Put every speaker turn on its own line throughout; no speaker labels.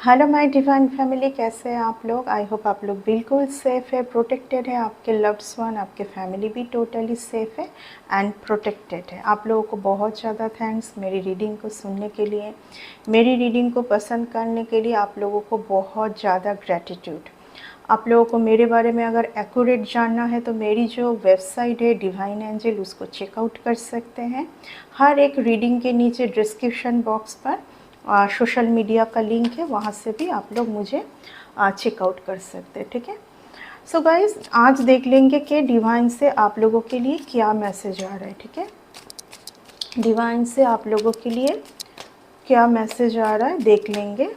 Hello my divine family, कैसे हैं आप लोग। आई होप आप लोग बिल्कुल सेफ़ है, प्रोटेक्टेड है। आपके लव्ड वन, आपके फैमिली भी टोटली सेफ़ है एंड प्रोटेक्टेड है। आप लोगों को बहुत ज़्यादा थैंक्स मेरी रीडिंग को सुनने के लिए, मेरी रीडिंग को पसंद करने के लिए। आप लोगों को बहुत ज़्यादा ग्रैटिट्यूड। आप लोगों को मेरे बारे में अगर एक्यूरेट जानना है तो मेरी जो वेबसाइट है डिवाइन एंजल, उसको चेकआउट कर सकते हैं। हर एक रीडिंग के नीचे डिस्क्रिप्शन बॉक्स पर सोशल मीडिया का लिंक है, वहाँ से भी आप लोग मुझे चेकआउट कर सकते हैं। ठीक है। सो गाइस, आज देख लेंगे कि डिवाइन से आप लोगों के लिए क्या मैसेज आ रहा है। ठीक है, डिवाइन से आप लोगों के लिए क्या मैसेज आ रहा है देख लेंगे।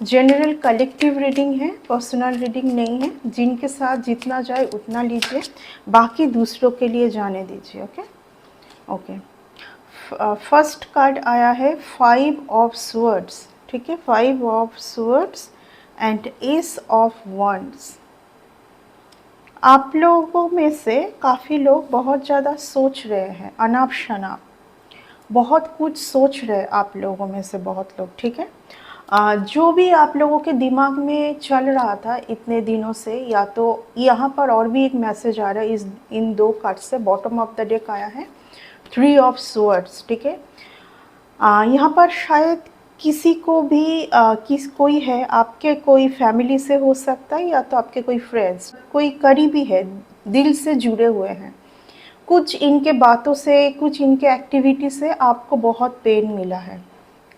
जनरल कलेक्टिव रीडिंग है, पर्सनल रीडिंग नहीं है। जिनके साथ जितना जाए उतना लीजिए, बाकी दूसरों के लिए जाने दीजिए। Okay okay. फर्स्ट कार्ड आया है 5 ऑफ स्वर्ड्स। ठीक है, 5 of swords and S of wands. आप लोगों में से काफ़ी लोग बहुत ज़्यादा सोच रहे हैं, अनाप शनाप बहुत कुछ सोच रहे हैं आप लोगों में से बहुत लोग। ठीक है, जो भी आप लोगों के दिमाग में चल रहा था इतने दिनों से, या तो यहाँ पर और भी एक मैसेज आ रहा है इन दो कार्ड से। बॉटम ऑफ द डेक आया है 3 ऑफ स्वर्ड्स। ठीक है, यहाँ पर शायद किसी को भी कोई है, आपके कोई फैमिली से हो सकता है, या तो आपके कोई फ्रेंड्स, कोई करीबी है, दिल से जुड़े हुए हैं। कुछ इनके बातों से, कुछ इनके एक्टिविटी से आपको बहुत पेन मिला है।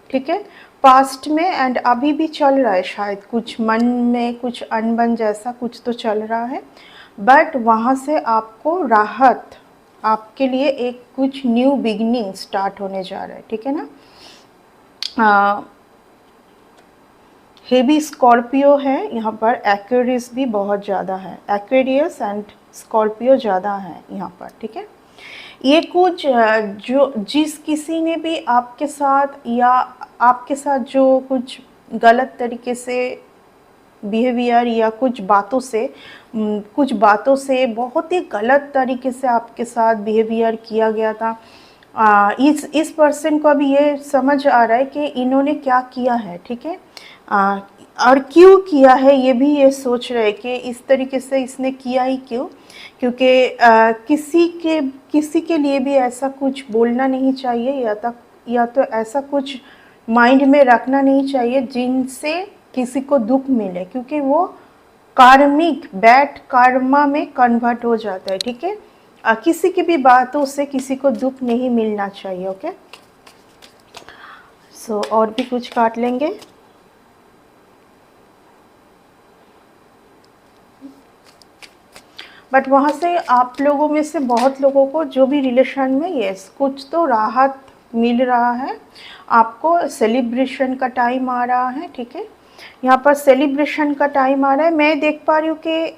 ठीक है, पास्ट में एंड अभी भी चल रहा है। शायद कुछ मन में कुछ अनबन जैसा कुछ तो चल रहा है, बट वहाँ से आपको राहत, आपके लिए एक कुछ न्यू बिगिनिंग स्टार्ट होने जा रहा है। ठीक है ना। हेवी स्कॉर्पियो है यहाँ पर, एक्वेरियस भी बहुत ज़्यादा है, एक्वेरियस एंड स्कॉर्पियो ज़्यादा है यहाँ पर। ठीक है, ये कुछ जो जिस किसी ने भी आपके साथ या आपके साथ जो कुछ गलत तरीके से बिहेवियर या कुछ बातों से बहुत ही गलत तरीके से आपके साथ बिहेवियर किया गया था। इस पर्सन को अभी ये समझ आ रहा है कि इन्होंने क्या किया है। ठीक है, और क्यों किया है ये भी ये सोच रहे हैं कि इस तरीके से इसने किया ही क्यों। क्योंकि किसी के लिए भी ऐसा कुछ बोलना नहीं चाहिए, या तो ऐसा कुछ माइंड में रखना नहीं चाहिए जिनसे किसी को दुख मिले, क्योंकि वो कार्मिक बैड कर्मा में कन्वर्ट हो जाता है। ठीक है, किसी की भी बातों से किसी को दुख नहीं मिलना चाहिए। ओके, सो और भी कुछ काट लेंगे। बट वहाँ से आप लोगों में से बहुत लोगों को जो भी रिलेशन में यस कुछ तो राहत मिल रहा है। आपको सेलिब्रेशन का टाइम आ रहा है। ठीक है, यहाँ पर सेलिब्रेशन का टाइम आ रहा है। मैं देख पा रही हूँ कि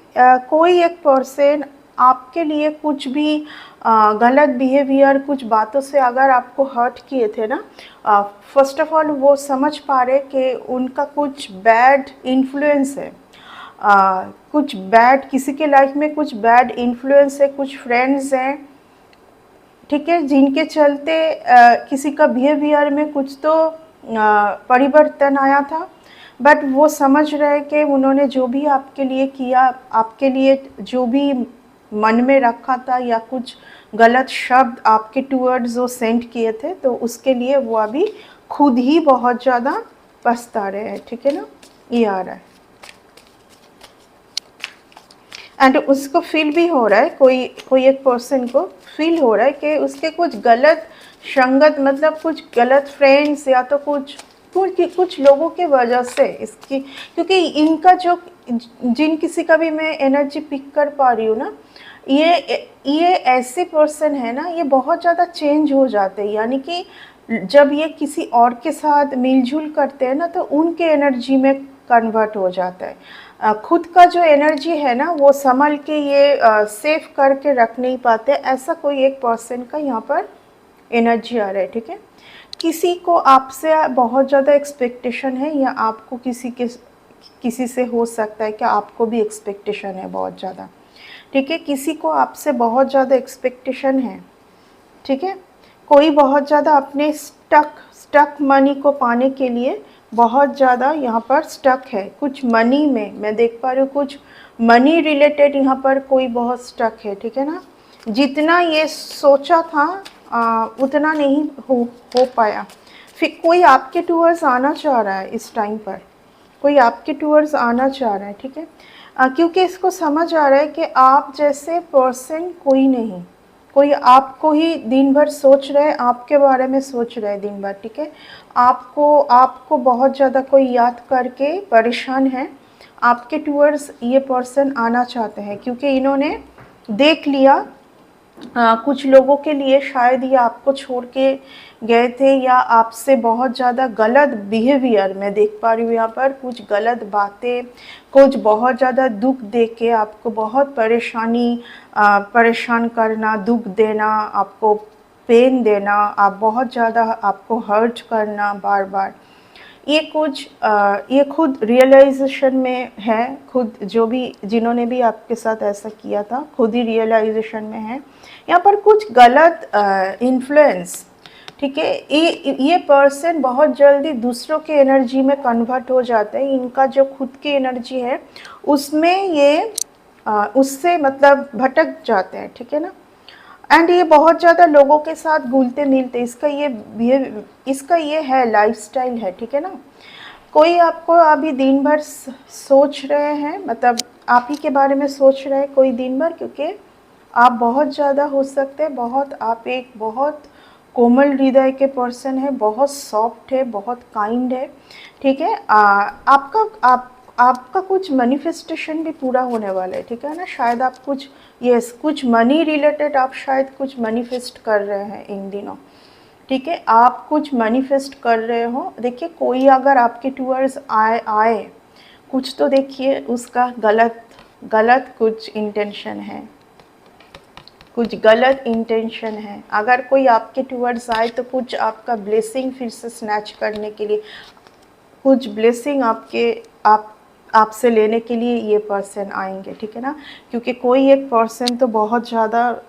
कोई एक पर्सन आपके लिए कुछ भी गलत बिहेवियर, कुछ बातों से अगर आपको हर्ट किए थे ना, फर्स्ट ऑफ ऑल वो समझ पा रहे कि उनका कुछ बैड इन्फ्लुएंस है। कुछ बैड, किसी के लाइफ में कुछ बैड इन्फ्लुएंस है, कुछ फ्रेंड्स हैं। ठीक है, जिनके चलते किसी का बिहेवियर में कुछ तो परिवर्तन आया था। बट वो समझ रहे कि उन्होंने जो भी आपके लिए किया, आपके लिए जो भी मन में रखा था, या कुछ गलत शब्द आपके टूवर्ड्स वो सेंड किए थे, तो उसके लिए वो अभी खुद ही बहुत ज़्यादा पछता रहे हैं। ठीक है ना, ये आ रहा है। एंड उसको फील भी हो रहा है, कोई एक पर्सन को फील हो रहा है कि उसके कुछ गलत संगत, मतलब कुछ गलत फ्रेंड्स, या तो कुछ लोगों के वजह से इसकी, क्योंकि इनका जो जिन किसी का भी मैं एनर्जी पिक कर पा रही हूँ ना, ये ऐसे पर्सन है ना, ये बहुत ज़्यादा चेंज हो जाते हैं। यानी कि जब ये किसी और के साथ मिलजुल करते हैं ना, तो उनके एनर्जी में कन्वर्ट हो जाता है। खुद का जो एनर्जी है ना, वो संभल के ये सेव करके रख नहीं पाते। ऐसा कोई एक पर्सन का यहाँ पर एनर्जी आ रहा है। ठीक है, किसी को आपसे बहुत ज़्यादा एक्सपेक्टेशन है, या आपको किसी से हो सकता है कि आपको भी एक्सपेक्टेशन है बहुत ज़्यादा। ठीक है, किसी को आपसे बहुत ज़्यादा एक्सपेक्टेशन है। ठीक है, कोई बहुत ज़्यादा अपने स्टक मनी को पाने के लिए बहुत ज़्यादा यहाँ पर स्टक है, कुछ मनी में मैं देख पा रही हूँ, कुछ मनी रिलेटेड यहाँ पर कोई बहुत स्टक है, ठीक है ना। जितना ये सोचा था उतना नहीं हो पाया। फिर कोई आपके टूवर्ड्स आना चाह रहा है इस टाइम पर, कोई आपके टूवर्ड्स आना चाह रहा है, ठीक है। क्योंकि इसको समझ आ रहा है कि आप जैसे पर्सन कोई नहीं, कोई आपको ही दिन भर सोच रहे, आपके बारे में सोच रहे दिन भर, ठीक है। आपको बहुत ज़्यादा कोई याद करके परेशान है। आपके टूवर्ड्स ये पर्सन आना चाहते हैं क्योंकि इन्होंने देख लिया कुछ लोगों के लिए शायद ये आपको छोड़ के गए थे, या आपसे बहुत ज़्यादा गलत बिहेवियर मैं देख पा रही हूँ यहाँ पर, कुछ गलत बातें, कुछ बहुत ज़्यादा दुख दे के आपको बहुत परेशान करना, दुख देना, आपको पेन देना, आप बहुत ज़्यादा आपको हर्ट करना बार बार। ये खुद रियलाइजेशन में है, खुद जो भी जिन्होंने भी आपके साथ ऐसा किया था खुद ही रियलाइजेशन में है। यहाँ पर कुछ गलत इन्फ्लुएंस, ठीक है। ये पर्सन बहुत जल्दी दूसरों के एनर्जी में कन्वर्ट हो जाते हैं। इनका जो खुद की एनर्जी है उसमें ये उससे मतलब भटक जाते हैं, ठीक है ना। एंड ये बहुत ज़्यादा लोगों के साथ घुलते मिलते, इसका ये है लाइफस्टाइल है, ठीक है ना। कोई आपको अभी दिन भर सोच रहे हैं, मतलब आप ही के बारे में सोच रहे हैं कोई दिन भर, क्योंकि आप बहुत ज़्यादा हो सकते हैं, आप एक बहुत कोमल हृदय के पर्सन है, बहुत सॉफ्ट है, बहुत काइंड है, ठीक है। आपका कुछ मैनिफेस्टेशन भी पूरा होने वाला है, ठीक है ना। शायद आप कुछ मनी रिलेटेड आप शायद कुछ मैनिफेस्ट कर रहे हैं इन दिनों, ठीक है। आप कुछ मैनिफेस्ट कर रहे हो। देखिए कोई अगर आपके टूवर्ड्स आए कुछ तो देखिए उसका गलत कुछ इंटेंशन है, कुछ गलत इंटेंशन है। अगर कोई आपके टूवर्ड्स आए तो कुछ आपका ब्लेसिंग फिर से स्नैच करने के लिए, कुछ ब्लेसिंग आपसे लेने के लिए ये पर्सन आएंगे, ठीक है ना। क्योंकि कोई एक पर्सन तो बहुत ज़्यादा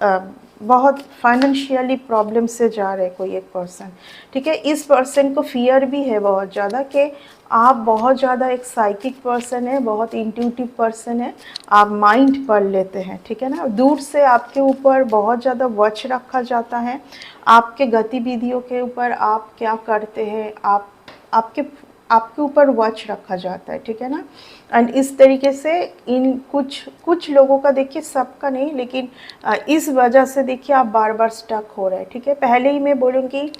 बहुत फाइनेंशियली प्रॉब्लम से जा रहे कोई एक पर्सन, ठीक है। इस पर्सन को फियर भी है बहुत ज़्यादा कि आप बहुत ज़्यादा एक साइकिक पर्सन है, बहुत इंट्यूटिव पर्सन है, आप माइंड पढ़ लेते हैं, ठीक है ना। दूर से आपके ऊपर बहुत ज़्यादा वॉच रखा जाता है, आपके गतिविधियों के ऊपर, आप क्या करते हैं, आपके ऊपर वॉच रखा जाता है, ठीक है ना। एंड इस तरीके से इन कुछ लोगों का, देखिए सबका नहीं, लेकिन इस वजह से देखिए आप बार बार स्टक हो रहे हैं, ठीक है। पहले ही मैं बोलूँगी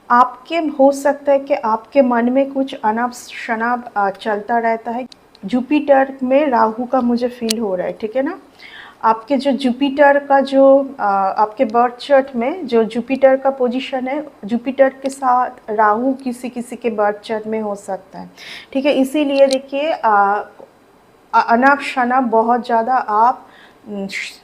आपके हो सकता है कि आपके मन में कुछ अनाप शनाप चलता रहता है। जुपिटर में राहु का मुझे फील हो रहा है, ठीक है ना। आपके जो जुपिटर का जो आपके बर्थ चार्ट में जो जुपिटर का पोजीशन है, जुपिटर के साथ राहु किसी किसी के बर्थ चार्ट में हो सकता है, ठीक है। इसीलिए देखिए अनाप शनाप बहुत ज़्यादा आप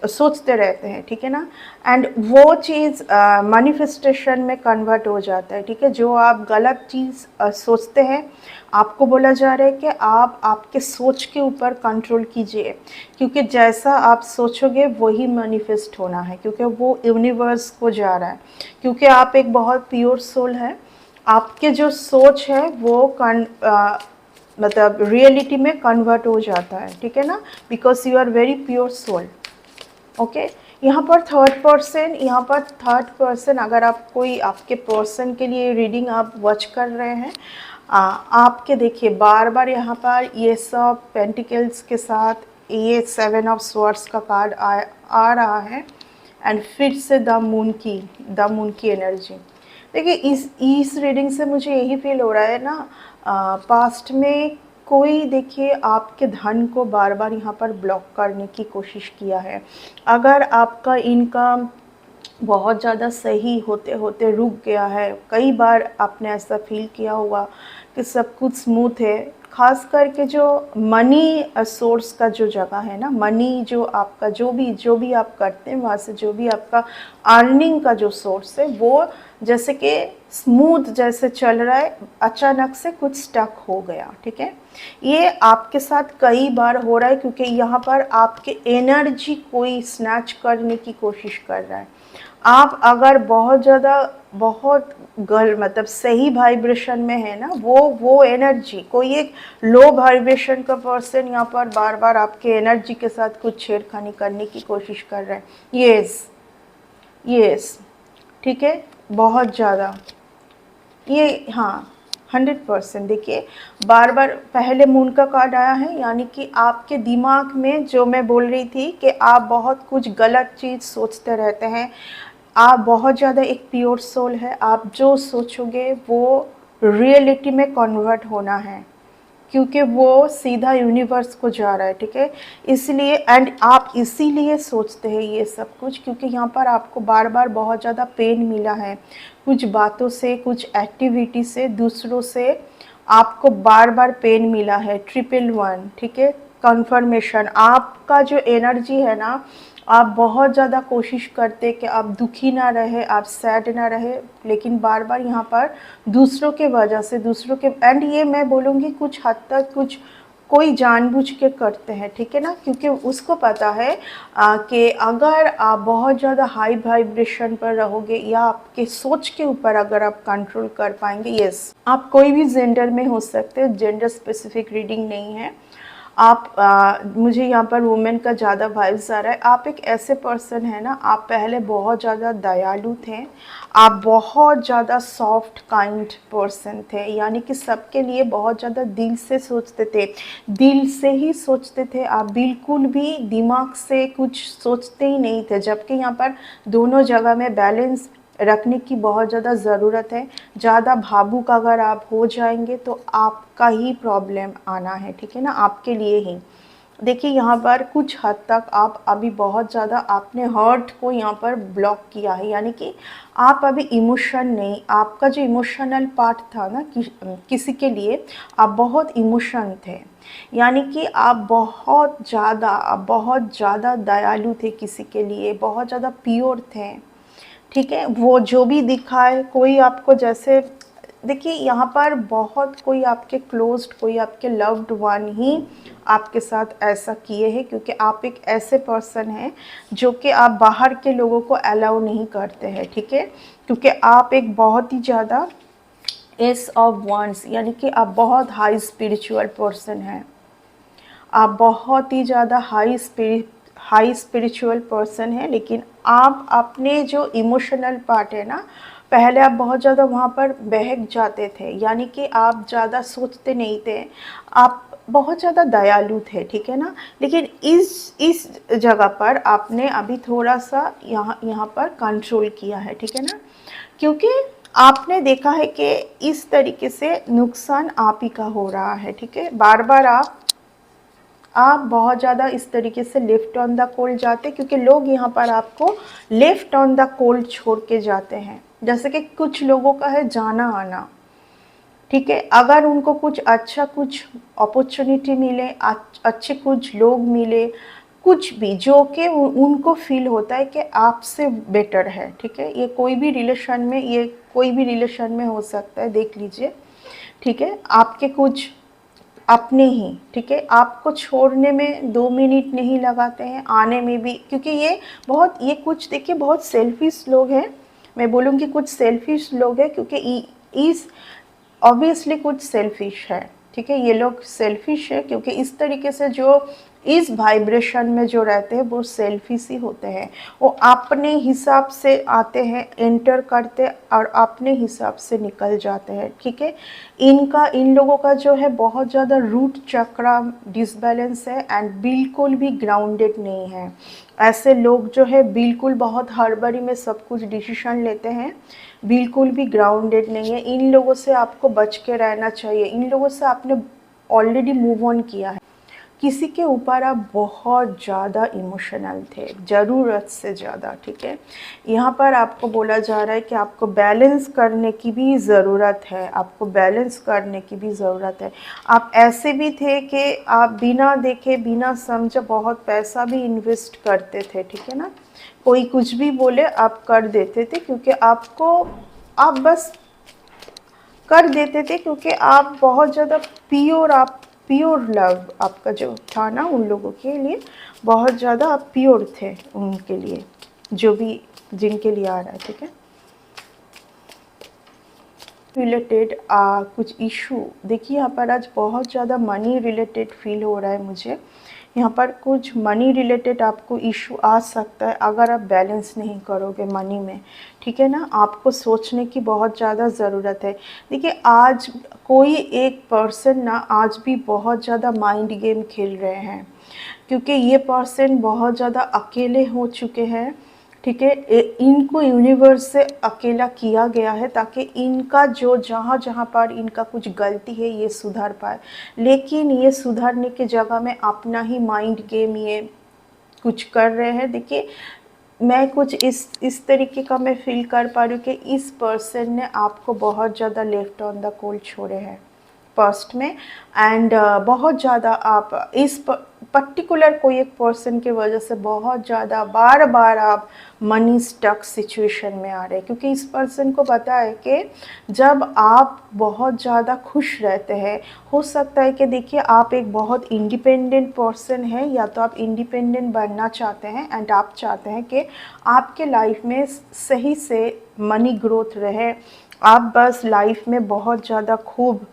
सोचते रहते हैं, ठीक है ना। एंड वो चीज़ मैनिफेस्टेशन में कन्वर्ट हो जाता है, ठीक है। जो आप गलत चीज़ सोचते हैं, आपको बोला जा रहा है कि आप आपके सोच के ऊपर कंट्रोल कीजिए, क्योंकि जैसा आप सोचोगे वही मैनिफेस्ट होना है, क्योंकि वो यूनिवर्स को जा रहा है। क्योंकि आप एक बहुत प्योर सोल है, आपके जो सोच है वो मतलब रियलिटी में कन्वर्ट हो जाता है, ठीक है ना, because you are very pure soul. Okay, यहाँ पर थर्ड पर्सन अगर आप कोई आपके पर्सन के लिए रीडिंग आप वॉच कर रहे हैं, आपके देखिए बार बार यहाँ पर ये सब पेंटिकल्स के साथ ये 7 ऑफ स्वॉर्ड्स का कार्ड आ रहा है। एंड फिर से द मून की एनर्जी। देखिए इस रीडिंग से मुझे यही फील हो रहा है ना, पास्ट में कोई देखिए आपके धन को बार बार यहाँ पर ब्लॉक करने की कोशिश किया है। अगर आपका इनकम बहुत ज़्यादा सही होते होते रुक गया है, कई बार आपने ऐसा फील किया होगा कि सब कुछ स्मूथ है, खास करके जो मनी सोर्स का जो जगह है ना, मनी जो आपका जो भी आप करते हैं वहाँ से जो भी आपका अर्निंग का जो सोर्स है वो जैसे कि स्मूथ जैसे चल रहा है, अचानक से कुछ स्टक हो गया, ठीक है। ये आपके साथ कई बार हो रहा है, क्योंकि यहाँ पर आपके एनर्जी कोई स्नैच करने की कोशिश कर रहा है। आप अगर बहुत ज़्यादा बहुत मतलब सही वाइब्रेशन में है ना, वो एनर्जी, कोई एक लो वाइब्रेशन का पर्सन यहाँ पर बार बार आपके एनर्जी के साथ कुछ छेड़खानी करने की कोशिश कर रहा है। यस यस, ठीक है, बहुत ज़्यादा ये, हाँ 100%। देखिए बार बार पहले मून का कार्ड आया है, यानी कि आपके दिमाग में जो मैं बोल रही थी कि आप बहुत कुछ गलत चीज़ सोचते रहते हैं। आप बहुत ज़्यादा एक प्योर सोल है, आप जो सोचोगे वो रियलिटी में कन्वर्ट होना है, क्योंकि वो सीधा यूनिवर्स को जा रहा है, ठीक है। इसलिए एंड आप इसीलिए सोचते हैं ये सब कुछ, क्योंकि यहाँ पर आपको बार बार बहुत ज़्यादा पेन मिला है कुछ बातों से, कुछ एक्टिविटी से, दूसरों से आपको बार बार पेन मिला है। 111, ठीक है, कंफर्मेशन। आपका जो एनर्जी है ना, आप बहुत ज़्यादा कोशिश करते कि आप दुखी ना रहे, आप सैड ना रहे, लेकिन बार बार यहाँ पर दूसरों के वजह से, दूसरों के एंड ये मैं बोलूँगी कुछ हद तक कुछ कोई जानबूझ के करते हैं, ठीक है ना, क्योंकि उसको पता है कि अगर आप बहुत ज़्यादा हाई वाइब्रेशन पर रहोगे या आपके सोच के ऊपर अगर आप कंट्रोल कर पाएंगे। यस, आप कोई भी जेंडर में हो सकते हैं, जेंडर स्पेसिफिक रीडिंग नहीं है। आप मुझे यहाँ पर वुमेन का ज़्यादा वाइब्स आ रहा है। आप एक ऐसे पर्सन है ना, आप पहले बहुत ज़्यादा दयालु थे, आप बहुत ज़्यादा सॉफ्ट काइंड पर्सन थे, यानी कि सबके लिए बहुत ज़्यादा दिल से सोचते थे, दिल से ही सोचते थे आप, बिल्कुल भी दिमाग से कुछ सोचते ही नहीं थे। जबकि यहाँ पर दोनों जगह में बैलेंस रखने की बहुत ज़्यादा ज़रूरत है। ज़्यादा भावुक अगर आप हो जाएंगे तो आपका ही प्रॉब्लम आना है, ठीक है ना, आपके लिए ही। देखिए यहाँ पर कुछ हद तक आप अभी बहुत ज़्यादा आपने हर्ट को यहाँ पर ब्लॉक किया है, यानी कि आप अभी इमोशन नहीं, आपका जो इमोशनल पार्ट था ना किसी के लिए, आप बहुत इमोशन थे, यानी कि आप बहुत ज़्यादा दयालु थे किसी के लिए, बहुत ज़्यादा प्योर थे, ठीक है। वो जो भी दिखाए, कोई आपको जैसे, देखिए यहाँ पर बहुत कोई आपके क्लोज्ड, कोई आपके लव्ड वन ही आपके साथ ऐसा किए हैं, क्योंकि आप एक ऐसे पर्सन हैं जो कि आप बाहर के लोगों को अलाउ नहीं करते हैं, ठीक है, क्योंकि आप एक बहुत ही ज़्यादा एस ऑफ वंस, यानी कि आप बहुत हाई स्पिरिचुअल पर्सन हैं, आप बहुत ही ज़्यादा हाई स्पिरिचुअल पर्सन है। लेकिन आप अपने जो इमोशनल पार्ट है ना, पहले आप बहुत ज़्यादा वहाँ पर बहक जाते थे, यानी कि आप ज़्यादा सोचते नहीं थे, आप बहुत ज़्यादा दयालु थे, ठीक है ना। लेकिन इस जगह पर आपने अभी थोड़ा सा यहाँ पर कंट्रोल किया है, ठीक है ना, क्योंकि आपने देखा है कि इस तरीके से नुकसान आप ही का हो रहा है, ठीक है। बार बार आप बहुत ज़्यादा इस तरीके से लेफ्ट ऑन द कोल्ड जाते, क्योंकि लोग यहाँ पर आपको लेफ्ट ऑन द कोल्ड छोड़ के जाते हैं। जैसे कि कुछ लोगों का है जाना आना, ठीक है, अगर उनको कुछ अच्छा, कुछ अपॉर्चुनिटी मिले, अच्छे कुछ लोग मिले, कुछ भी जो कि उनको फील होता है कि आपसे बेटर है, ठीक है, ये कोई भी रिलेशन में, ये कोई भी रिलेशन में हो सकता है, देख लीजिए, ठीक है, आपके कुछ अपने ही, ठीक है, आपको छोड़ने में 2 मिनट नहीं लगाते हैं, आने में भी, क्योंकि ये कुछ देखिए बहुत सेल्फिश लोग हैं, मैं बोलूँगी कुछ सेल्फिश लोग हैं, क्योंकि इस ऑब्वियसली कुछ सेल्फिश है, ठीक है, ये लोग सेल्फिश है, क्योंकि इस तरीके से जो इस वाइब्रेशन में जो रहते हैं वो सेल्फिश ही होते हैं, वो अपने हिसाब से आते हैं, एंटर करते और अपने हिसाब से निकल जाते हैं, ठीक है। इन लोगों का जो है बहुत ज़्यादा रूट चक्रा डिसबैलेंस है एंड बिल्कुल भी ग्राउंडेड नहीं है। ऐसे लोग जो है बिल्कुल बहुत हड़बड़ी में सब कुछ डिसीजन लेते हैं, बिल्कुल भी ग्राउंडेड नहीं है। इन लोगों से आपको बच के रहना चाहिए, इन लोगों से आपने ऑलरेडी मूव ऑन किया है। किसी के ऊपर आप बहुत ज़्यादा इमोशनल थे, ज़रूरत से ज़्यादा, ठीक है। यहाँ पर आपको बोला जा रहा है कि आपको बैलेंस करने की भी ज़रूरत है, आपको बैलेंस करने की भी ज़रूरत है। आप ऐसे भी थे कि आप बिना देखे बिना समझे बहुत पैसा भी इन्वेस्ट करते थे, ठीक है ना, कोई कुछ भी बोले आप कर देते थे, क्योंकि आप बस कर देते थे, क्योंकि आप बहुत ज़्यादा प्योर लव आपका जो था ना, उन लोगों के लिए बहुत ज़्यादा आप प्योर थे, उनके लिए जो भी जिनके लिए आ रहा है, ठीक है। रिलेटेड कुछ इशू, देखिए यहाँ पर आज बहुत ज़्यादा मनी रिलेटेड फील हो रहा है मुझे। यहाँ पर कुछ मनी रिलेटेड आपको इशू आ सकता है अगर आप बैलेंस नहीं करोगे मनी में, ठीक है ना। आपको सोचने की बहुत ज़्यादा ज़रूरत है। देखिए आज कोई एक पर्सन ना आज भी बहुत ज़्यादा माइंड गेम खेल रहे हैं, क्योंकि ये पर्सन बहुत ज़्यादा अकेले हो चुके हैं, ठीक है। इनको यूनिवर्स से अकेला किया गया है ताकि इनका जो जहाँ जहाँ पर इनका कुछ गलती है ये सुधार पाए, लेकिन ये सुधारने की जगह में अपना ही माइंड गेम ये कुछ कर रहे हैं। देखिए मैं कुछ इस तरीके का मैं फील कर पा रही हूँ कि इस पर्सन ने आपको बहुत ज़्यादा लेफ्ट ऑन द कोल्ड छोड़े हैं पास्ट में, एंड बहुत ज़्यादा आप इस पर्टिकुलर कोई एक पर्सन की वजह से बहुत ज़्यादा बार बार आप मनी स्टक सिचुएशन में आ रहे हैं, क्योंकि इस पर्सन को पता है कि जब आप बहुत ज़्यादा खुश रहते हैं, हो सकता है कि देखिए आप एक बहुत इंडिपेंडेंट पर्सन हैं, या तो आप इंडिपेंडेंट बनना चाहते हैं एंड आप चाहते हैं कि आपके लाइफ में सही से मनी ग्रोथ रहे, आप बस लाइफ में बहुत ज़्यादा खूब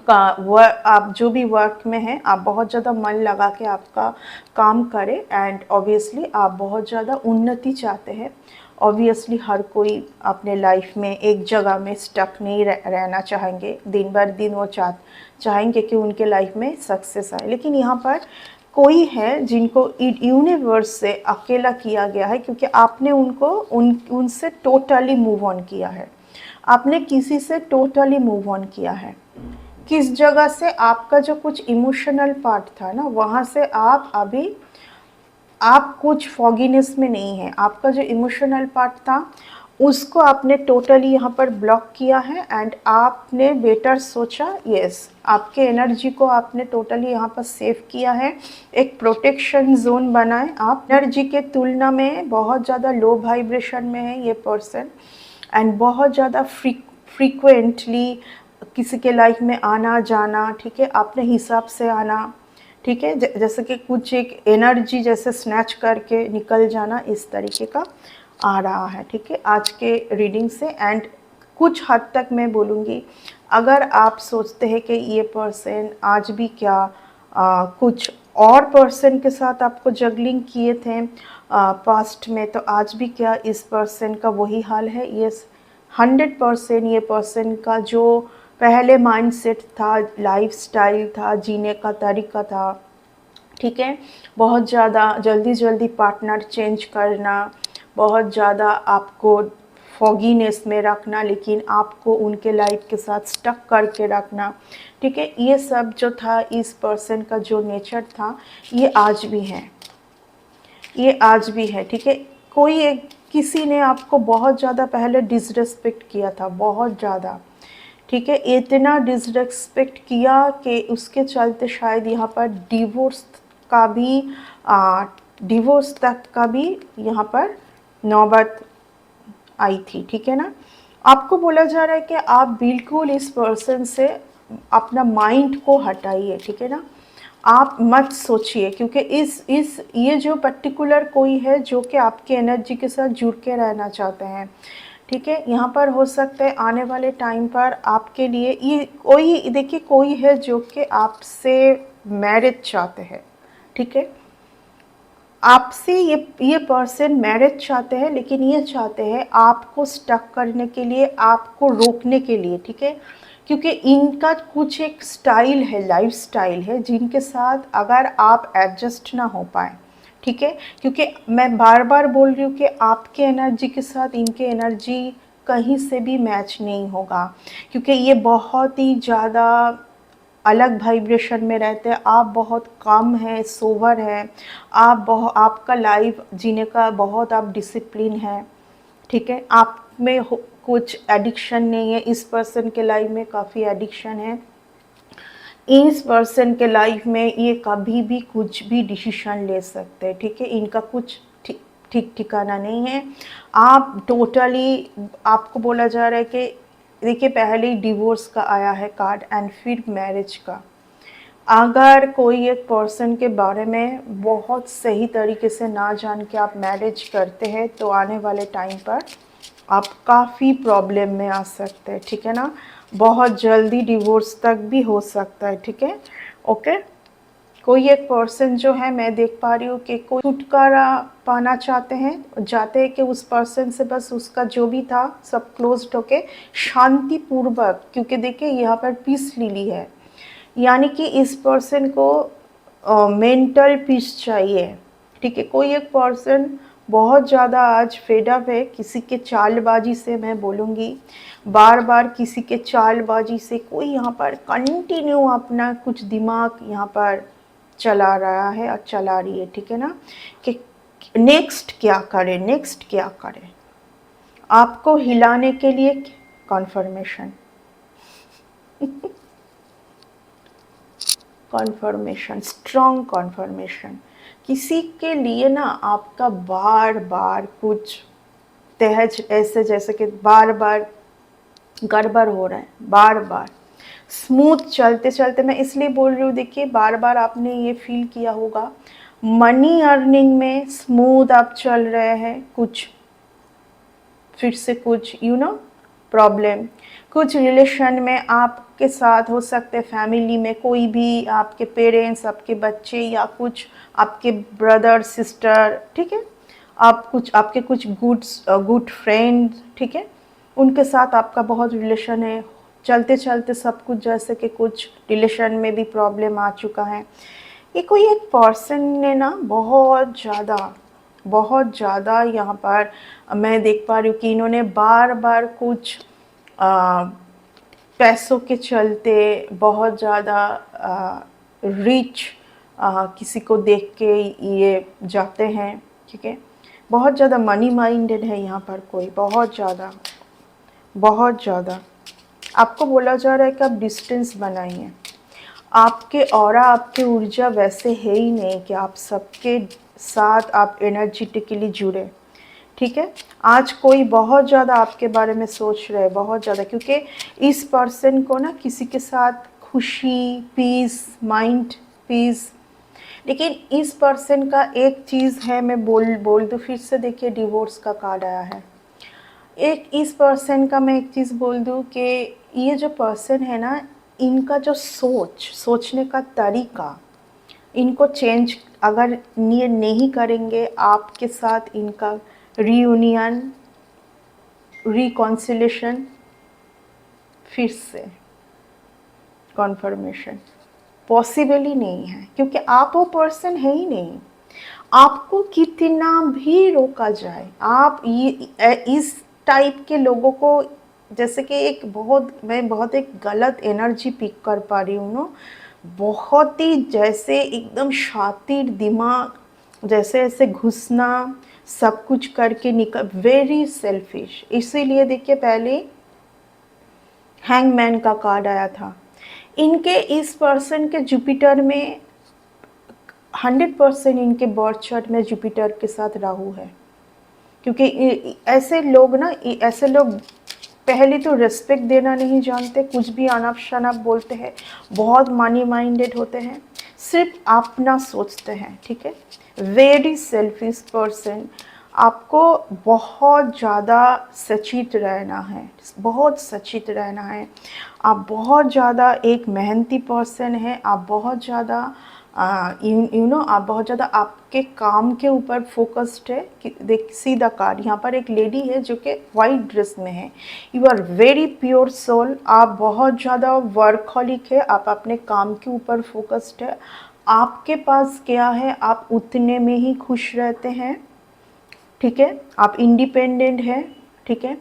आप जो भी वर्क में हैं आप बहुत ज़्यादा मन लगा के आपका काम करें, एंड ऑब्वियसली आप बहुत ज़्यादा उन्नति चाहते हैं। ऑब्वियसली हर कोई अपने लाइफ में एक जगह में स्टक नहीं रहना चाहेंगे, दिन भर दिन वो चाहेंगे कि उनके लाइफ में सक्सेस आए, लेकिन यहाँ पर कोई है जिनको यूनिवर्स से अकेला किया गया है, क्योंकि आपने उनसे टोटली मूव ऑन किया है, आपने किसी से टोटली मूव ऑन किया है। किस जगह से आपका जो कुछ इमोशनल पार्ट था ना, वहाँ से आप कुछ फॉगीनेस में नहीं है, आपका जो इमोशनल पार्ट था उसको आपने टोटली यहाँ पर ब्लॉक किया है, एंड आपने बेटर सोचा, यस आपके एनर्जी को आपने टोटली यहाँ पर सेव किया है, एक प्रोटेक्शन जोन बनाए। आप एनर्जी के तुलना में बहुत ज़्यादा लो वाइब्रेशन में है ये पर्सन, एंड बहुत ज़्यादा फ्रीक्वेंटली किसी के लाइफ में आना जाना, ठीक है, अपने हिसाब से आना, ठीक है, जैसे कि कुछ एक एनर्जी जैसे स्नैच करके निकल जाना, इस तरीके का आ रहा है, ठीक है, आज के रीडिंग से। एंड कुछ हद तक मैं बोलूँगी अगर आप सोचते हैं कि ये पर्सन आज भी क्या कुछ और पर्सन के साथ आपको जगलिंग किए थे पास्ट में, तो आज भी क्या इस पर्सन का वही हाल है। ये 100% ये पर्सन का जो पहले माइंडसेट था, लाइफस्टाइल था, जीने का तरीका था, ठीक है, बहुत ज़्यादा जल्दी जल्दी पार्टनर चेंज करना, बहुत ज़्यादा आपको फॉगीनेस में रखना, लेकिन आपको उनके लाइफ के साथ स्टक करके रखना, ठीक है, ये सब जो था इस पर्सन का जो नेचर था ये आज भी है, ये आज भी है, ठीक है। कोई एक किसी ने आपको बहुत ज़्यादा पहले डिसरेस्पेक्ट किया था, बहुत ज़्यादा, ठीक है, इतना डिसरेस्पेक्ट किया कि उसके चलते शायद यहाँ पर डिवोर्स तक का भी यहाँ पर नौबत आई थी, ठीक है ना। आपको बोला जा रहा है कि आप बिल्कुल इस पर्सन से अपना माइंड को हटाइए, ठीक है ना, आप मत सोचिए, क्योंकि इस ये जो पर्टिकुलर कोई है जो कि आपकी एनर्जी के साथ जुड़ के रहना चाहते हैं, ठीक है। यहाँ पर हो सकता है आने वाले टाइम पर आपके लिए ये कोई, देखिए कोई है जो कि आपसे मैरिज चाहते हैं, ठीक है, आपसे ये पर्सन मैरिज चाहते हैं, लेकिन ये चाहते हैं आपको स्टक करने के लिए, आपको रोकने के लिए, ठीक है, क्योंकि इनका कुछ एक स्टाइल है, लाइफ स्टाइल है, जिनके साथ अगर आप एडजस्ट ना हो पाए, ठीक है, क्योंकि मैं बार बार बोल रही हूँ कि आपके एनर्जी के साथ इनके एनर्जी कहीं से भी मैच नहीं होगा, क्योंकि ये बहुत ही ज़्यादा अलग वाइब्रेशन में रहते हैं, आप बहुत कम हैं, सोवर हैं, आपका लाइफ जीने का बहुत आप डिसिप्लिन है, ठीक है, आप में कुछ एडिक्शन नहीं है, इस पर्सन के लाइफ में काफ़ी एडिक्शन है, इस पर्सन के लाइफ में ये कभी भी कुछ भी डिसीजन ले सकते हैं, ठीक है, इनका कुछ ठीक ठिकाना नहीं है। आप टोटली, आपको बोला जा रहा है कि देखिए पहले ही डिवोर्स का आया है कार्ड एंड फिर मैरिज का। अगर कोई एक पर्सन के बारे में बहुत सही तरीके से ना जान के आप मैरिज करते हैं, तो आने वाले टाइम पर आप काफ़ी प्रॉब्लम में आ सकते हैं, ठीक है ना। बहुत जल्दी डिवोर्स तक भी हो सकता है, ठीक है। ओके, कोई एक पर्सन जो है, मैं देख पा रही हूँ कि कोई छुटकारा पाना चाहते हैं कि उस पर्सन से बस उसका जो भी था सब क्लोज होके शांति पूर्वक, क्योंकि देखिए यहाँ पर पीस लिली है, यानी कि इस पर्सन को मेंटल पीस चाहिए, ठीक है। कोई एक पर्सन बहुत ज़्यादा आज फेडअप है किसी के चालबाजी से, मैं बोलूँगी बार बार किसी के चालबाजी से कोई यहाँ पर कंटिन्यू अपना कुछ दिमाग यहाँ पर चला रहा है और चला रही है, ठीक है ना, कि नेक्स्ट क्या करें, नेक्स्ट क्या करें। आपको हिलाने के लिए कॉन्फर्मेशन कॉन्फर्मेशन, स्ट्रॉन्ग कॉन्फर्मेशन। किसी के लिए ना आपका बार बार कुछ तहज ऐसे जैसे कि बार बार गड़बड़ हो रहा है, बार बार स्मूथ चलते चलते, मैं इसलिए बोल रही हूँ, देखिए बार बार आपने ये फील किया होगा मनी अर्निंग में स्मूथ आप चल रहे हैं, कुछ फिर से कुछ प्रॉब्लम, कुछ रिलेशन में आपके साथ हो सकते, फैमिली में कोई भी आपके पेरेंट्स, आपके बच्चे या कुछ आपके ब्रदर सिस्टर, ठीक है, आप कुछ आपके कुछ गुड फ्रेंड, ठीक है, उनके साथ आपका बहुत रिलेशन है, चलते चलते सब कुछ जैसे कि कुछ रिलेशन में भी प्रॉब्लम आ चुका है। ये कोई एक पर्सन ने ना बहुत ज़्यादा यहाँ पर मैं देख पा रही हूँ कि इन्होंने बार बार कुछ पैसों के चलते बहुत ज़्यादा रिच किसी को देख के ये जाते हैं, ठीक है। बहुत ज़्यादा मनी माइंडेड है यहाँ पर कोई, बहुत ज़्यादा आपको बोला जा रहा है कि आप डिस्टेंस बनाइए। आपके ऑरा, आपकी ऊर्जा वैसे है ही नहीं कि आप सबके साथ आप एनर्जेटिकली जुड़े, ठीक है। आज कोई बहुत ज़्यादा आपके बारे में सोच रहे हैं, बहुत ज़्यादा, क्योंकि इस पर्सन को ना किसी के साथ खुशी, पीस, माइंड पीस, लेकिन इस पर्सन का एक चीज़ है, मैं बोल दूँ फिर से, देखिए डिवोर्स का कार्ड आया है। एक इस पर्सन का मैं एक चीज़ बोल दूँ कि ये जो पर्सन है ना, इनका जो सोचने का तरीका, इनको चेंज अगर ये नहीं करेंगे आपके साथ, इनका रीयूनियन, रिकॉन्सिलेशन, फिर से कॉन्फर्मेशन पॉसिबल ही नहीं है, क्योंकि आप वो पर्सन है ही नहीं। आपको कितना भी रोका जाए, आप ये इस टाइप के लोगों को, जैसे कि मैं बहुत एक गलत एनर्जी पिक कर पा रही हूँ ना, बहुत ही जैसे एकदम शातिर दिमाग, जैसे ऐसे घुसना, सब कुछ करके निकल, वेरी सेल्फिश। इसीलिए देखिए पहले हैंगमैन का कार्ड आया था। इनके इस पर्सन के जुपिटर में 100% इनके बर्थ चार्ट में जुपिटर के साथ राहु है, क्योंकि ऐसे लोग पहले तो रिस्पेक्ट देना नहीं जानते, कुछ भी अनाप शनाप बोलते हैं, बहुत मनी माइंडेड होते हैं, सिर्फ अपना सोचते हैं, ठीक है। Very selfish person. आपको बहुत ज़्यादा सचेत रहना है, बहुत सचेत रहना है। आप बहुत ज़्यादा एक मेहनती पर्सन है, आप बहुत ज़्यादा आप बहुत ज़्यादा आपके काम के ऊपर फोकस्ड है। देख सी द कार्ड, यहाँ पर एक लेडी है जो कि वाइट ड्रेस में है। You are very pure soul, आप बहुत ज़्यादा वर्कहॉलिक है, आप अपने काम के ऊपर फोकस्ड है। आपके पास क्या है, आप उतने में ही खुश रहते हैं, ठीक है। आप इंडिपेंडेंट हैं, ठीक है।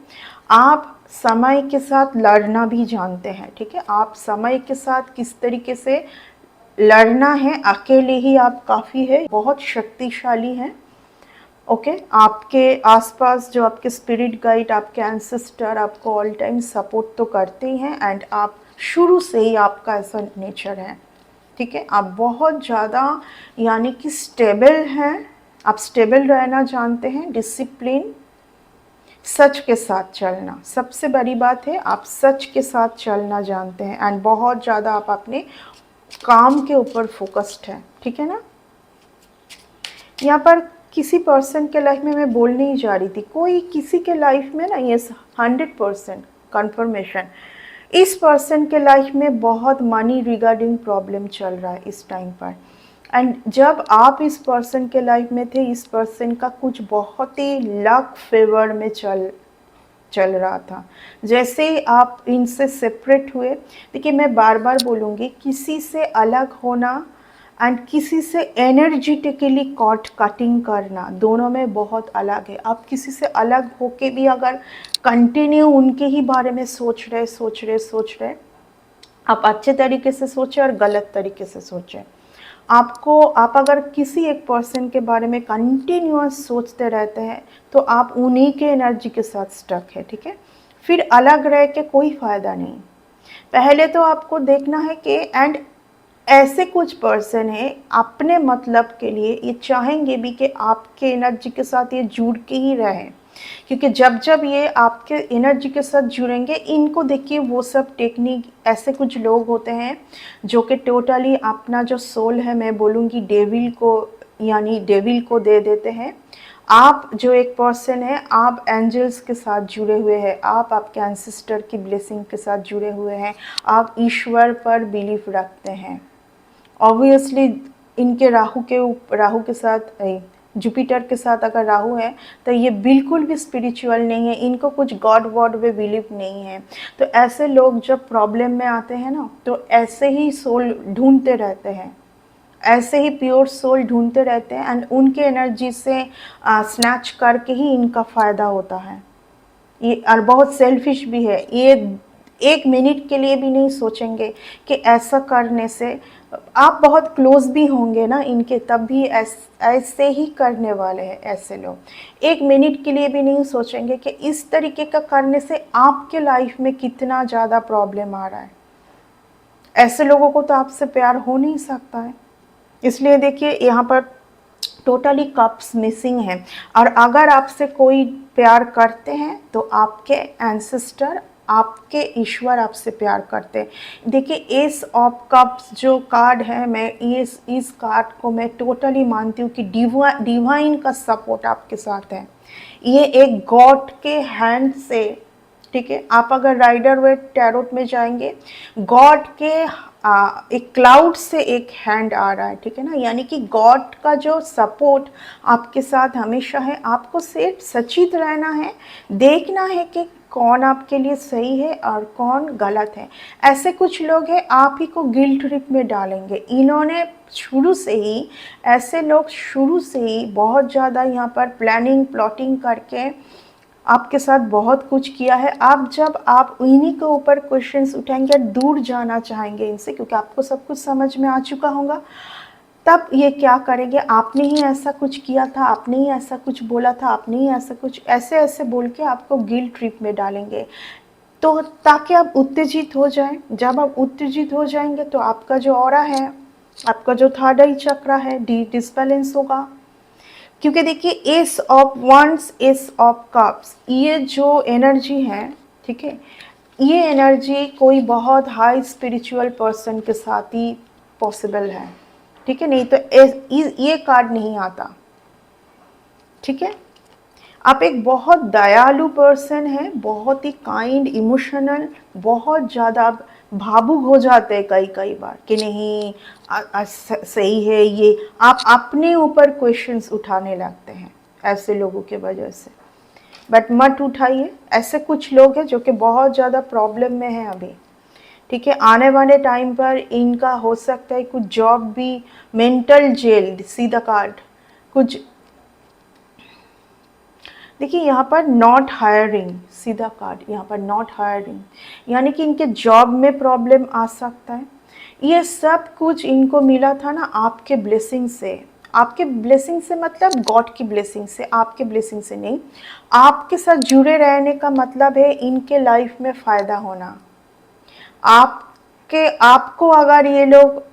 आप समय के साथ लड़ना भी जानते हैं, ठीक है। आप समय के साथ किस तरीके से लड़ना है, अकेले ही आप काफ़ी है, बहुत शक्तिशाली हैं, ओके। आपके आसपास जो आपके स्पिरिट गाइड, आपके एंसेस्टर आपको ऑल टाइम सपोर्ट तो करते ही हैं, एंड आप शुरू से ही आपका ऐसा नेचर है, ठीक है। आप बहुत ज़्यादा यानी कि स्टेबल हैं, आप स्टेबल रहना जानते हैं, डिसिप्लिन, सच के साथ चलना, सबसे बड़ी बात है, आप सच के साथ चलना जानते हैं, एंड बहुत ज़्यादा आप अपने काम के ऊपर फोकस्ड है, ठीक है ना। यहाँ पर किसी पर्सन के लाइफ में मैं बोल नहीं जा रही थी, कोई किसी के लाइफ में ना, ये 100% कंफर्मेशन, इस पर्सन के लाइफ में बहुत मनी रिगार्डिंग प्रॉब्लम चल रहा है इस टाइम पर। एंड जब आप इस पर्सन के लाइफ में थे, इस पर्सन का कुछ बहुत ही लक फेवर में चल रहा था। जैसे ही आप इनसे सेपरेट हुए, देखिए मैं बार बार बोलूँगी, किसी से अलग होना एंड किसी से एनर्जेटिकली कॉट कटिंग करना, दोनों में बहुत अलग है। आप किसी से अलग होके भी अगर कंटिन्यू उनके ही बारे में सोच रहे, आप अच्छे तरीके से सोचें और गलत तरीके से सोचें। आप अगर किसी एक पर्सन के बारे में कंटिन्यूअस सोचते रहते हैं तो आप उन्हीं के एनर्जी के साथ स्टक है, ठीक है। फिर अलग रह के कोई फ़ायदा नहीं। पहले तो आपको देखना है कि एंड ऐसे कुछ पर्सन हैं अपने मतलब के लिए ये चाहेंगे भी कि आपके एनर्जी के साथ ये जुड़ के ही रहें, क्योंकि जब जब ये आपके एनर्जी के साथ जुड़ेंगे, इनको देखिए वो सब टेक्निक, ऐसे कुछ लोग होते हैं जो कि टोटली अपना जो सोल है, मैं बोलूँगी डेविल को दे देते हैं। आप जो एक पर्सन है, आप एंजल्स के साथ जुड़े हुए हैं, आप आपके एंसेस्टर की ब्लेसिंग के साथ जुड़े हुए हैं, आप ईश्वर पर बिलीफ रखते हैं। ऑब्वियसली इनके राहु के साथ, जुपिटर के साथ अगर राहु है तो ये बिल्कुल भी स्पिरिचुअल नहीं है, इनको कुछ गॉड वॉड में बिलीव नहीं है। तो ऐसे लोग जब प्रॉब्लम में आते हैं ना, तो ऐसे ही सोल ढूंढते रहते हैं, ऐसे ही प्योर सोल ढूंढते रहते हैं एंड उनके एनर्जी से स्नैच करके ही इनका फ़ायदा होता है। ये और बहुत सेल्फिश भी है, ये 1 मिनट के लिए भी नहीं सोचेंगे कि ऐसा करने से आप बहुत क्लोज भी होंगे ना इनके, तब भी ऐसे ही करने वाले हैं ऐसे लोग। 1 मिनट के लिए भी नहीं सोचेंगे कि इस तरीके का करने से आपके लाइफ में कितना ज़्यादा प्रॉब्लम आ रहा है। ऐसे लोगों को तो आपसे प्यार हो नहीं सकता है। इसलिए देखिए यहाँ पर टोटली कप्स मिसिंग है। और अगर आपसे कोई प्यार करते हैं तो आपके एंसेस्टर, आपके ईश्वर आपसे प्यार करते हैं। देखिए एस ऑफ कप्स जो कार्ड है, मैं इस कार्ड को मैं टोटली मानती हूँ कि डिवाइन का सपोर्ट आपके साथ है। ये एक गॉड के हैंड से, ठीक है, आप अगर राइडर वेट टैरोट में जाएंगे, गॉड के एक क्लाउड से एक हैंड आ रहा है, ठीक है ना, यानी कि गॉड का जो सपोर्ट आपके साथ हमेशा है। आपको सिर्फ सचेत रहना है, देखना है कि कौन आपके लिए सही है और कौन गलत है। ऐसे कुछ लोग हैं आप ही को गिल्ट ट्रिप में डालेंगे। इन्होंने शुरू से ही, ऐसे लोग शुरू से ही बहुत ज़्यादा यहाँ पर प्लानिंग प्लॉटिंग करके आपके साथ बहुत कुछ किया है। आप इन्हीं के ऊपर क्वेश्चंस उठाएंगे, दूर जाना चाहेंगे इनसे, क्योंकि आपको सब कुछ समझ में आ चुका होगा। तब ये क्या करेंगे, आपने ही ऐसा कुछ किया था, आपने ही ऐसा कुछ बोला था, आपने ही ऐसा कुछ, ऐसे बोल के आपको गिल्ट ट्रिप में डालेंगे, तो ताकि आप उत्तेजित हो जाएं। जब आप उत्तेजित हो जाएंगे तो आपका जो ऑरा है, आपका जो थर्ड आई चक्र है, डिसबैलेंस होगा। क्योंकि देखिए ace of wands, ace of cups, ये जो एनर्जी है, ठीक है, ये एनर्जी कोई बहुत हाई स्पिरिचुअल पर्सन के साथ ही पॉसिबल है, ठीक है, नहीं तो ये कार्ड नहीं आता, ठीक है। आप एक बहुत दयालु पर्सन है, बहुत ही काइंड, इमोशनल, बहुत ज़्यादा भावुक हो जाते हैं कई बार कि नहीं सही है ये, आप अपने ऊपर क्वेश्चंस उठाने लगते हैं ऐसे लोगों के वजह से। बट मत उठाइए, ऐसे कुछ लोग हैं जो कि बहुत ज़्यादा प्रॉब्लम में हैं अभी, ठीक है। आने वाले टाइम पर इनका हो सकता है कुछ जॉब भी, मेंटल जेल, सीधा कार्ड कुछ, देखिए यहाँ पर नॉट हायरिंग, सीधा कार्ड यहाँ पर नॉट हायरिंग, यानी कि इनके जॉब में प्रॉब्लम आ सकता है। ये सब कुछ इनको मिला था ना आपके ब्लेसिंग से। आपके ब्लेसिंग से मतलब गॉड की ब्लेसिंग से, आपके ब्लेसिंग से नहीं। आपके साथ जुड़े रहने का मतलब है इनके लाइफ में फ़ायदा होना। आपको अगर ये लोग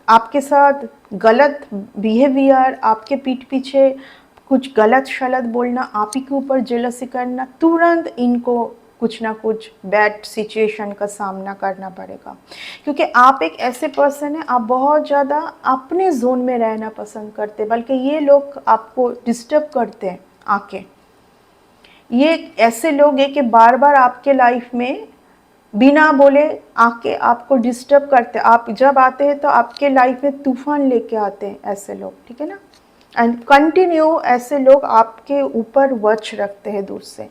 आपके साथ गलत बिहेवियर, आपके पीठ पीछे कुछ गलत शलत बोलना, आप ही के ऊपर जेलसी करना, तुरंत इनको कुछ ना कुछ बैड सिचुएशन का सामना करना पड़ेगा, क्योंकि आप एक ऐसे पर्सन हैं, आप बहुत ज़्यादा अपने जोन में रहना पसंद करते, बल्कि ये लोग आपको डिस्टर्ब करते हैं आके। ये ऐसे लोग हैं कि बार बार आपके लाइफ में बिना बोले आके आपको डिस्टर्ब करते हैं। आप जब आते हैं तो आपके लाइफ में तूफान लेके आते हैं ऐसे लोग, ठीक है ना। एंड कंटिन्यू ऐसे लोग आपके ऊपर वॉच रखते हैं दूर से।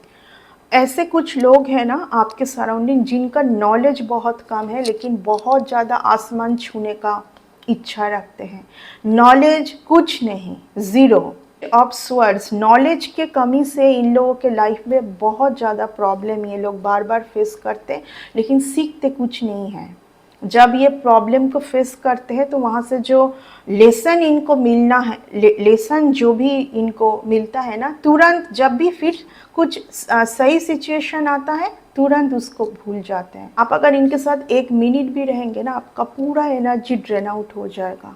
ऐसे कुछ लोग हैं ना आपके सराउंडिंग, जिनका नॉलेज बहुत कम है लेकिन बहुत ज़्यादा आसमान छूने का इच्छा रखते हैं। नॉलेज कुछ नहीं, ज़ीरो ऑफ स्वर्ड्स। नॉलेज के कमी से इन लोगों के लाइफ में बहुत ज़्यादा प्रॉब्लम ये लोग बार बार फेस करते हैं, लेकिन सीखते कुछ नहीं है। जब ये प्रॉब्लम को फेस करते हैं तो वहाँ से जो लेसन इनको मिलना है, लेसन जो भी इनको मिलता है ना, तुरंत जब भी फिर कुछ सही सिचुएशन आता है तुरंत उसको भूल जाते हैं। आप अगर इनके साथ 1 मिनट भी रहेंगे ना, आपका पूरा एनर्जी ड्रेन आउट हो जाएगा,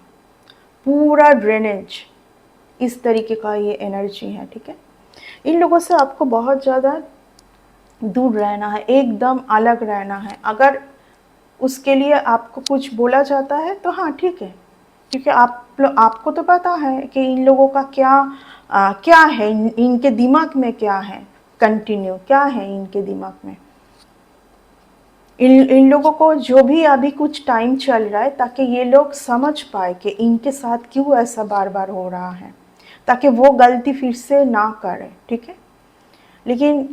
पूरा ड्रेनेज, इस तरीके का ये एनर्जी है, ठीक है। इन लोगों से आपको बहुत ज़्यादा दूर रहना है, एकदम अलग रहना है। अगर उसके लिए आपको कुछ बोला जाता है तो हाँ ठीक है, क्योंकि आपको तो पता है कि इन लोगों का क्या है, इनके दिमाग में क्या है, कंटिन्यू क्या है इनके दिमाग में। इन लोगों को जो भी अभी कुछ टाइम चल रहा है ताकि ये लोग समझ पाए कि इनके साथ क्यों ऐसा बार बार हो रहा है, ताकि वो गलती फिर से ना करें, ठीक है। लेकिन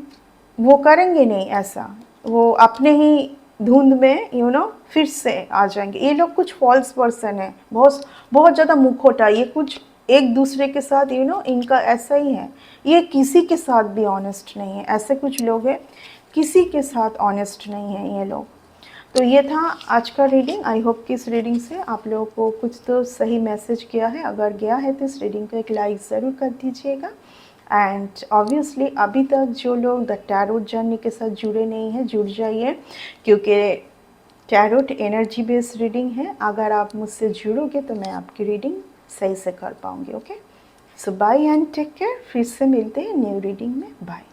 वो करेंगे नहीं ऐसा, वो अपने ही धुंध में फिर से आ जाएंगे। ये लोग कुछ फॉल्स पर्सन है, बहुत ज़्यादा मुखौटा, ये कुछ एक दूसरे के साथ इनका ऐसा ही है, ये किसी के साथ भी ऑनेस्ट नहीं है। ऐसे कुछ लोग हैं, किसी के साथ ऑनेस्ट नहीं है ये लोग। तो ये था आज का रीडिंग। आई होप कि इस रीडिंग से आप लोगों को कुछ तो सही मैसेज गया है। अगर गया है तो इस रीडिंग को एक लाइक ज़रूर कर दीजिएगा। एंड ऑब्वियसली अभी तक जो लोग द टैरोट जर्नी के साथ जुड़े नहीं हैं, जुड़ जाइए, क्योंकि टैरोट एनर्जी बेस्ड रीडिंग है। अगर आप मुझसे जुड़ोगे तो मैं आपकी रीडिंग सही से कर पाऊँगी। Okay, so bye and take care. फिर से मिलते हैं न्यू रीडिंग में। बाय।